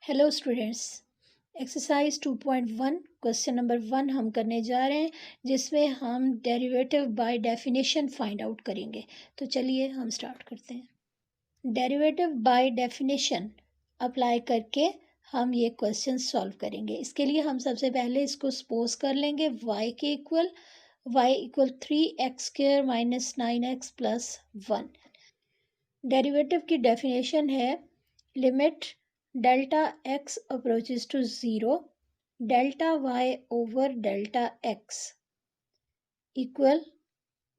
Hello students. Exercise 2.1 question number 1 हम करने जा रहे हैं, जिसमें हम derivative by definition find out करेंगे। तो चलिए हम स्टार्ट करते हैं। डेरिवेटिव बाय डेफिनेशन अप्लाई करके हम ये क्वेश्चन सॉल्व करेंगे। इसके लिए हम सबसे पहले इसको सपोज कर लेंगे y के equal, y equal 3x² minus 9x plus 1। Derivative की डेफिनेशन है limit delta x approaches to 0, delta y over delta x equal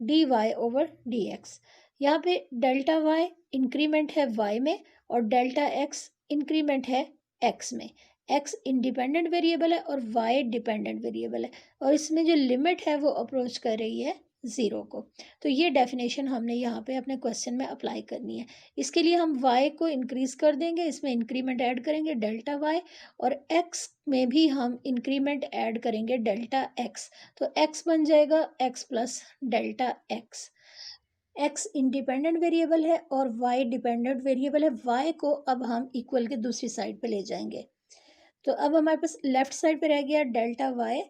dy over dx। यहाँ पे डेल्टा y इंक्रीमेंट है y में और डेल्टा x इंक्रीमेंट है x में। x independent variable है और y डिपेंडेंट वेरिएबल है, और इसमें जो लिमिट है वो अप्रोच कर रही है 0 को। तो ये डेफिनेशन हमने यहाँ पे अपने क्वेश्चन में अप्लाई करनी है। इसके लिए हम y को इंक्रीज कर देंगे, इसमें इंक्रीमेंट ऐड करेंगे डेल्टा y, और x में भी हम इंक्रीमेंट ऐड करेंगे डेल्टा x। तो x बन जाएगा x plus delta x। x independent variable है और y डिपेंडेंट वेरिएबल है। y को अब हम इक्वल के दूसरी साइड पे ले जाएंगे। तो अब हमारे पास लेफ्ट साइड पे रह गया डेल्टा y,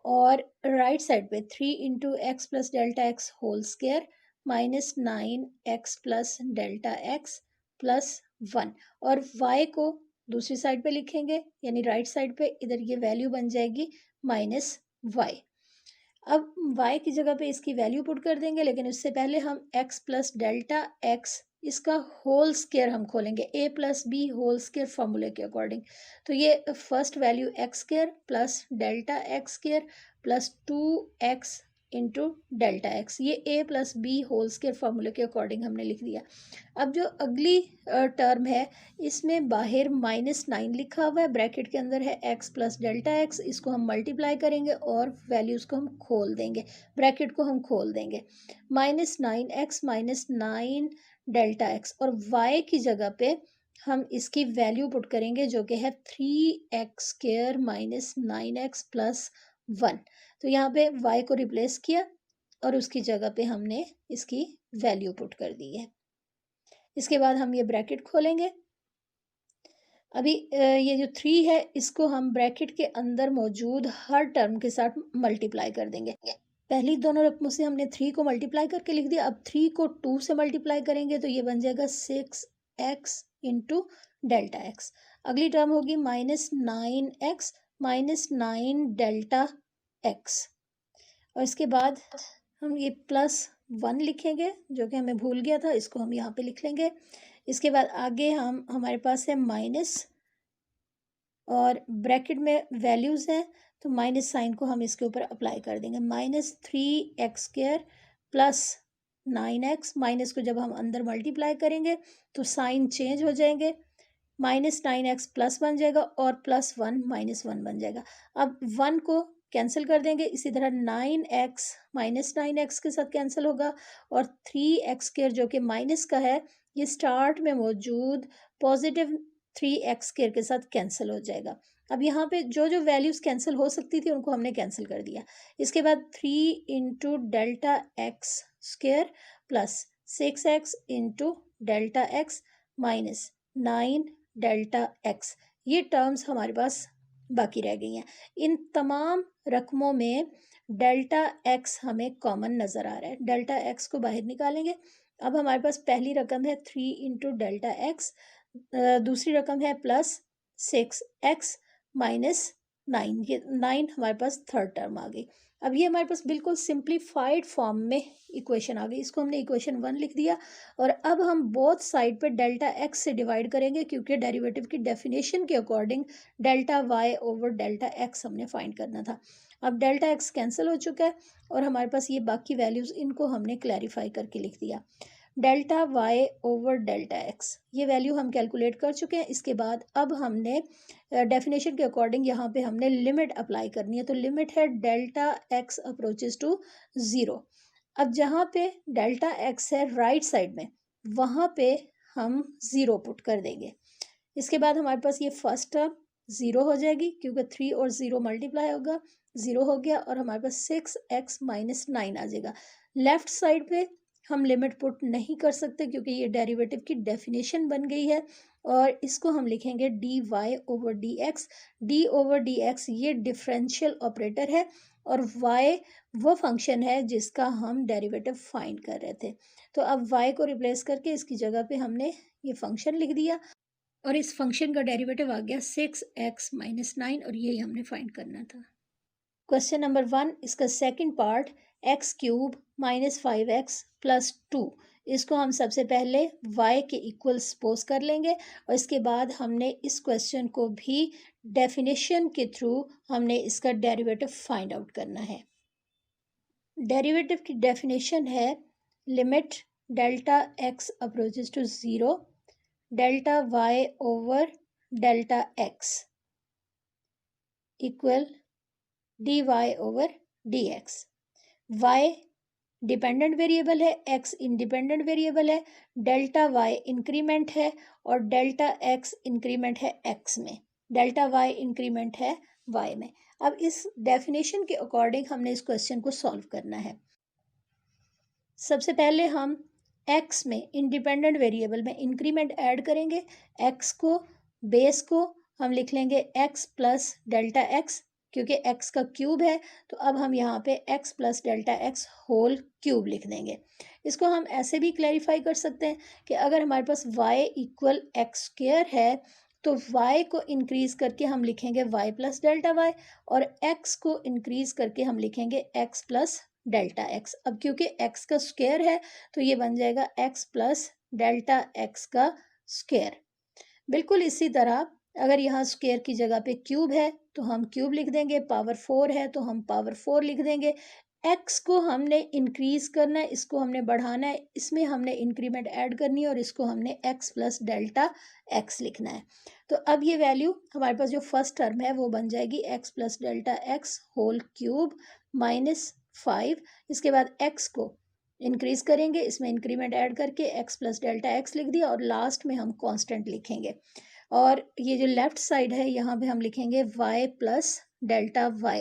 और राइट साइड पे 3 into x plus delta x whole square minus 9x plus delta x plus 1, और y को दूसरी साइड पे लिखेंगे, यानी राइट साइड पे इधर ये वैल्यू बन जाएगी माइनस y। अब y की जगह पे इसकी वैल्यू पुट कर देंगे, लेकिन उससे पहले हम x प्लस डेल्टा एक्स इसका होल स्क्वायर हम खोलेंगे, a plus b whole square फॉर्मूले के अकॉर्डिंग। तो ये first value x square plus delta x square plus 2x into delta x, ये a plus b whole square फॉर्मूले के अकॉर्डिंग हमने लिख दिया। अब जो अगली टर्म है, इसमें बाहर -9 लिखा हुआ है, ब्रैकेट के अंदर है x प्लस डेल्टा एक्स। इसको हम मल्टीप्लाई करेंगे और वैल्यूज़ को हम खोल देंगे, ब्रैकेट को हम खोल देंगे। -9x माइनस 9 डेल्टा एक्स, और y की जगह पे हम इसकी वैल्यू पुट करेंगे जो कि है 3x² माइनस 9x प्लस 1। तो यहाँ पे y को रिप्लेस किया और उसकी जगह पे हमने इसकी वैल्यू पुट कर दी है। इसके बाद हम ये ब्रैकेट खोलेंगे। अभी ये जो 3 है, इसको हम ब्रैकेट के अंदर मौजूद हर टर्म के साथ मल्टीप्लाई कर देंगे। पहली दोनों रकमों से हमने 3 को मल्टीप्लाई करके लिख दिया। अब 3 को 2 से मल्टीप्लाई करेंगे तो ये बन जाएगा 6x इंटू डेल्टा एक्स। अगली टर्म होगी -9x माइनस 9 डेल्टा एक्स, और इसके बाद हम ये +1 लिखेंगे जो कि हमें भूल गया था, इसको हम यहाँ पे लिख लेंगे। इसके बाद आगे हमारे पास है माइनस, और ब्रैकेट में वैल्यूज़ हैं तो माइनस साइन को हम इसके ऊपर अप्लाई कर देंगे। -3x² प्लस 9x, माइनस को जब हम अंदर मल्टीप्लाई करेंगे तो साइन चेंज हो जाएंगे, -9x प्लस बन जाएगा और +1 -1 बन जाएगा। अब 1 को कैंसिल कर देंगे, इसी तरह 9x -9x के साथ कैंसिल होगा, और 3x² जो कि माइनस का है, ये स्टार्ट में मौजूद पॉजिटिव 3x² के साथ कैंसिल हो जाएगा। अब यहाँ पे जो जो वैल्यूज़ कैंसिल हो सकती थी उनको हमने कैंसिल कर दिया। इसके बाद 3 into delta x square plus 6x into delta x minus 9 delta x, ये टर्म्स हमारे पास बाकी रह गई हैं। इन तमाम रकमों में डेल्टा एक्स हमें कॉमन नज़र आ रहा है, डेल्टा एक्स को बाहर निकालेंगे। अब हमारे पास पहली रकम है 3 इंटू डेल्टा एक्स, दूसरी रकम है +6x माइनस 9, ये 9 हमारे पास थर्ड टर्म आ गई। अब ये हमारे पास बिल्कुल सिंप्लीफाइड फॉर्म में इक्वेशन आ गई, इसको हमने इक्वेशन 1 लिख दिया। और अब हम बोथ साइड पे डेल्टा एक्स से डिवाइड करेंगे, क्योंकि डेरिवेटिव की डेफिनेशन के according delta y over delta x हमने फाइंड करना था। अब डेल्टा एक्स कैंसिल हो चुका है और हमारे पास ये बाकी वैल्यूज़, इनको हमने क्लैरिफाई करके लिख दिया। Delta y over delta x, ये वैल्यू हम कैलकुलेट कर चुके हैं। इसके बाद अब हमने डेफिनेशन के अकॉर्डिंग यहाँ पे हमने लिमिट अप्लाई करनी है। तो लिमिट है डेल्टा एक्स अप्रोचेस टू 0। अब जहाँ पे डेल्टा एक्स है राइट साइड में, वहाँ पे हम 0 पुट कर देंगे। इसके बाद हमारे पास ये फर्स्ट टर्म 0 हो जाएगी, क्योंकि 3 और 0 मल्टीप्लाई होगा, 0 हो गया, और हमारे पास 6x माइनस 9 आ जाएगा। लेफ्ट साइड पे हम लिमिट पुट नहीं कर सकते क्योंकि ये डेरिवेटिव की डेफिनेशन बन गई है, और इसको हम लिखेंगे d y over d x. D over d x ये डिफरेंशियल ऑपरेटर है, और y वो फंक्शन है जिसका हम डेरिवेटिव फाइंड कर रहे थे। तो अब y को रिप्लेस करके इसकी जगह पे हमने ये फंक्शन लिख दिया, और इस फंक्शन का डेरिवेटिव आ गया 6x-9, और यही हमने फाइंड करना था। क्वेश्चन नंबर 1, इसका सेकंड पार्ट, x³ - 5x + 2, इसको हम सबसे पहले y के इक्वल सपोज कर लेंगे, और इसके बाद हमने इस क्वेश्चन को भी डेफिनेशन के थ्रू हमने इसका डेरिवेटिव फाइंड आउट करना है। डेरिवेटिव की डेफिनेशन है limit delta x approaches to 0 delta y over delta x equal dy over dx। y dependent variable है, x इंडिपेंडेंट वेरिएबल है, डेल्टा y इंक्रीमेंट है और डेल्टा x इंक्रीमेंट है x में, डेल्टा y इंक्रीमेंट है y में। अब इस डेफिनेशन के अकॉर्डिंग हमने इस क्वेश्चन को सॉल्व करना है। सबसे पहले हम x में इंडिपेंडेंट वेरिएबल में इंक्रीमेंट ऐड करेंगे। x को बेस को हम लिख लेंगे x प्लस डेल्टा x, क्योंकि x का क्यूब है तो अब हम यहाँ पे x plus delta x whole cube लिख देंगे। इसको हम ऐसे भी क्लैरिफाई कर सकते हैं कि अगर हमारे पास y इक्वल एक्स स्क्वेयर है तो y को इंक्रीज करके हम लिखेंगे y प्लस डेल्टा y, और x को इंक्रीज करके हम लिखेंगे x प्लस डेल्टा x। अब क्योंकि x का स्क्वायर है तो ये बन जाएगा x प्लस डेल्टा x का स्क्वायर। बिल्कुल इसी तरह अगर यहाँ स्क्वायर की जगह पे क्यूब है तो हम क्यूब लिख देंगे, पावर 4 है तो हम पावर 4 लिख देंगे। x को हमने इंक्रीज करना है, इसको हमने बढ़ाना है, इसमें हमने इंक्रीमेंट ऐड करनी है और इसको हमने x प्लस डेल्टा x लिखना है। तो अब ये वैल्यू हमारे पास जो फर्स्ट टर्म है वो बन जाएगी x plus delta x whole cube -5। इसके बाद x को इंक्रीज करेंगे, इसमें इंक्रीमेंट ऐड करके x प्लस डेल्टा x लिख दिया, और लास्ट में हम कांस्टेंट लिखेंगे। और ये जो लेफ्ट साइड है यहाँ पे हम लिखेंगे y plus delta y,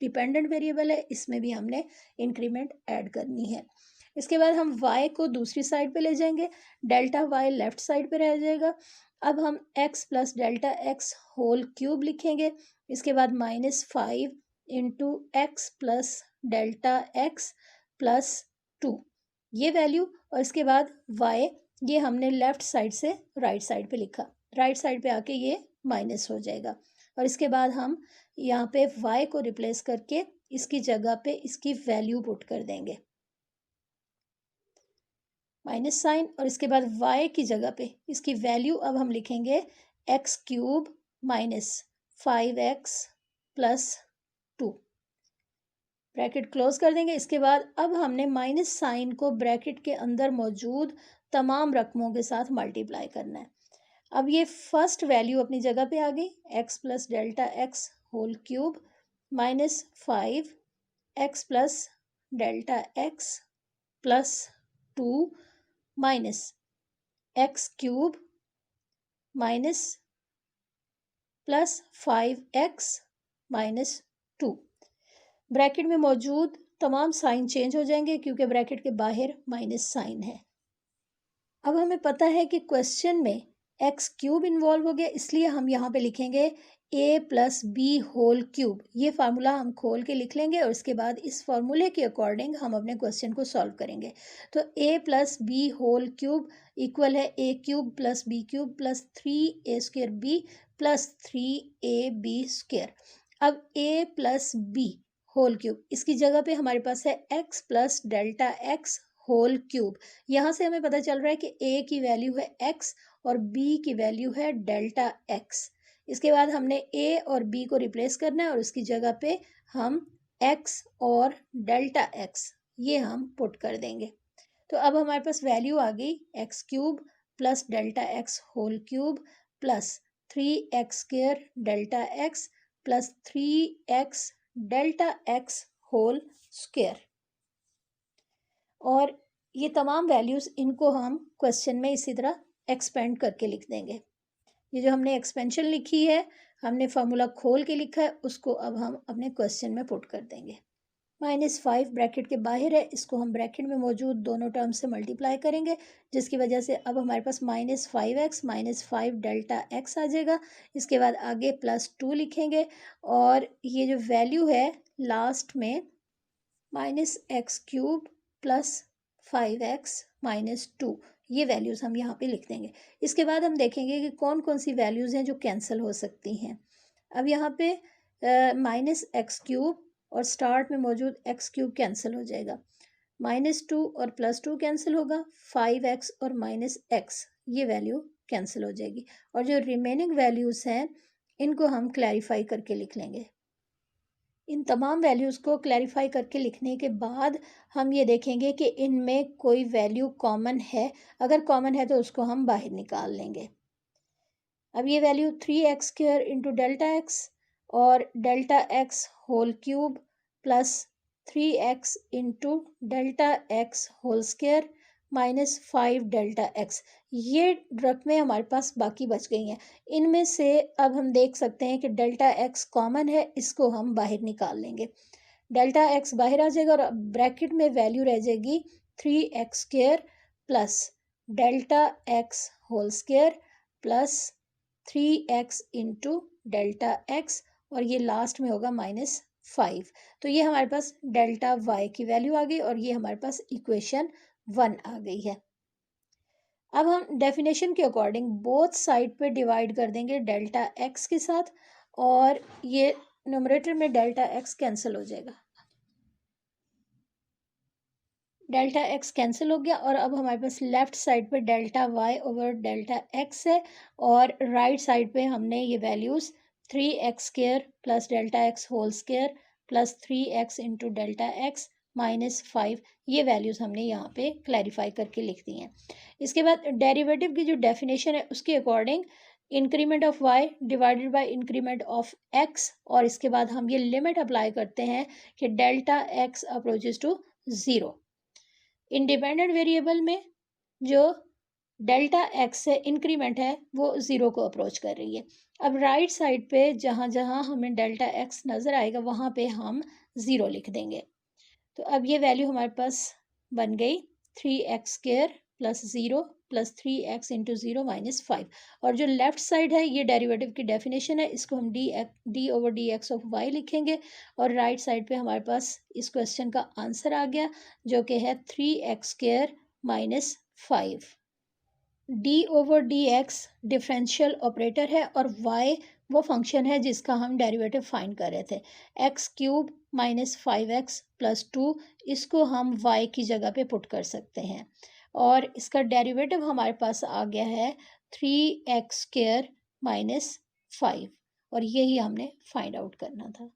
dependent variable है, इसमें भी हमने इंक्रीमेंट ऐड करनी है। इसके बाद हम y को दूसरी साइड पे ले जाएंगे, डेल्टा y लेफ्ट साइड पे रह जाएगा। अब हम x plus delta x whole cube लिखेंगे, इसके बाद -5 into x plus delta x plus 2 ये वैल्यू, और इसके बाद y ये हमने लेफ्ट साइड से राइट साइड पे लिखा, राइट साइड पे आके ये माइनस हो जाएगा, और इसके बाद हम यहाँ पे y को रिप्लेस करके इसकी जगह पे इसकी वैल्यू पुट कर देंगे, माइनस साइन, और इसके बाद y की जगह पे इसकी वैल्यू अब हम लिखेंगे x³ - 5x plus 2, bracket close कर देंगे। इसके बाद अब हमने माइनस साइन को ब्रैकेट के अंदर मौजूद तमाम रकमों के साथ मल्टीप्लाई करना है। अब ये फर्स्ट वैल्यू अपनी जगह पे आ गई, x plus delta x whole cube -5 x plus delta x plus 2 minus x³ minus plus 5x minus 2। Bracket में मौजूद तमाम साइन चेंज हो जाएंगे क्योंकि ब्रैकेट के बाहर माइनस साइन है। अब हमें पता है कि क्वेश्चन में x³ इन्वॉल्व हो गया, इसलिए हम यहाँ पे लिखेंगे a plus b whole cube. ये फार्मूला हम खोल के लिख लेंगे और इसके बाद इस फार्मूले के अकॉर्डिंग हम अपने क्वेश्चन को सॉल्व करेंगे। तो a plus b whole cube equal है a³ plus b³ plus 3a² b plus 3ab²। अब a plus b whole cube, इसकी जगह पे हमारे पास है x plus delta x whole cube. यहाँ से हमें पता चल रहा है कि a की वैल्यू है x और b की वैल्यू है डेल्टा x। इसके बाद हमने a और b को रिप्लेस करना है और उसकी जगह पे हम x और डेल्टा x ये हम पुट कर देंगे। तो अब हमारे पास वैल्यू आ गई x³ plus delta x whole cube plus 3x² delta x plus 3x delta x whole square. और ये तमाम वैल्यूज़ इनको हम क्वेश्चन में इसी तरह एक्सपेंड करके लिख देंगे। ये जो हमने एक्सपेंशन लिखी है, हमने फार्मूला खोल के लिखा है, उसको अब हम अपने क्वेश्चन में पुट कर देंगे। -5 ब्रैकेट के बाहर है, इसको हम ब्रैकेट में मौजूद दोनों टर्म से मल्टीप्लाई करेंगे, जिसकी वजह से अब हमारे पास -5x -5 डेल्टा x आ जाएगा। इसके बाद आगे +2 लिखेंगे और ये जो वैल्यू है लास्ट में -x³ +5x -2, ये वैल्यूज़ हम यहाँ पे लिख देंगे। इसके बाद हम देखेंगे कि कौन कौन सी वैल्यूज़ हैं जो कैंसिल हो सकती हैं। अब यहाँ पे -x³ और स्टार्ट में मौजूद x³ कैंसिल हो जाएगा, -2 और +2 कैंसिल होगा, 5x और -x ये वैल्यू कैंसिल हो जाएगी और जो रिमेनिंग वैल्यूज़ हैं इनको हम क्लैरिफाई करके लिख लेंगे। इन तमाम वैल्यूज़ को क्लैरिफाई करके लिखने के बाद हम ये देखेंगे कि इनमें कोई वैल्यू कॉमन है, अगर कॉमन है तो उसको हम बाहर निकाल लेंगे। अब ये value 3x² into delta x और delta x whole cube plus 3x into delta x whole square -5 delta x, ये रकमें हमारे पास बाकी बच गई हैं। इनमें से अब हम देख सकते हैं कि डेल्टा एक्स कॉमन है, इसको हम बाहर निकाल लेंगे। डेल्टा एक्स बाहर आ जाएगा और ब्रैकेट में वैल्यू रह जाएगी 3x² plus delta x whole square plus 3x into delta x और ये लास्ट में होगा -5। तो ये हमारे पास डेल्टा y की वैल्यू आ गई और ये हमारे पास इक्वेशन 1 आ गई है। अब हम डेफिनेशन के अकॉर्डिंग बोथ साइड पे डिवाइड कर देंगे डेल्टा x के साथ और ये न्यूमरेटर में डेल्टा x कैंसिल हो जाएगा। डेल्टा एक्स कैंसिल हो गया और अब हमारे पास लेफ़्ट साइड पे delta y over delta x है और राइट साइड पे हमने ये values 3x² plus delta x whole square plus 3x into delta x -5 ये वैल्यूज़ हमने यहाँ पे क्लैरिफाई करके लिख दी हैं। इसके बाद डेरिवेटिव की जो डेफिनेशन है उसके according increment of y divided by increment of x और इसके बाद हम ये लिमिट अप्लाई करते हैं कि delta x approaches to 0। Independent variable में जो डेल्टा एक्स से इंक्रीमेंट है वो 0 को अप्रोच कर रही है। अब राइट साइड पे जहाँ जहाँ हमें डेल्टा एक्स नज़र आएगा वहाँ पे हम 0 लिख देंगे। तो अब ये वैल्यू हमारे पास बन गई 3x² plus 0 plus 3x into 0 -5 और जो लेफ़्ट साइड है ये डेरिवेटिव की डेफिनेशन है, इसको हम d over d x of y लिखेंगे और राइट साइड पे हमारे पास इस क्वेश्चन का आंसर आ गया जो कि है 3x² -5। D over d x differential operator है और y वो फंक्शन है जिसका हम डेरिवेटिव फाइंड कर रहे थे। x³ -5x प्लस 2 इसको हम y की जगह पे पुट कर सकते हैं और इसका डेरिवेटिव हमारे पास आ गया है 3x² -5 और यही हमने फाइंड आउट करना था।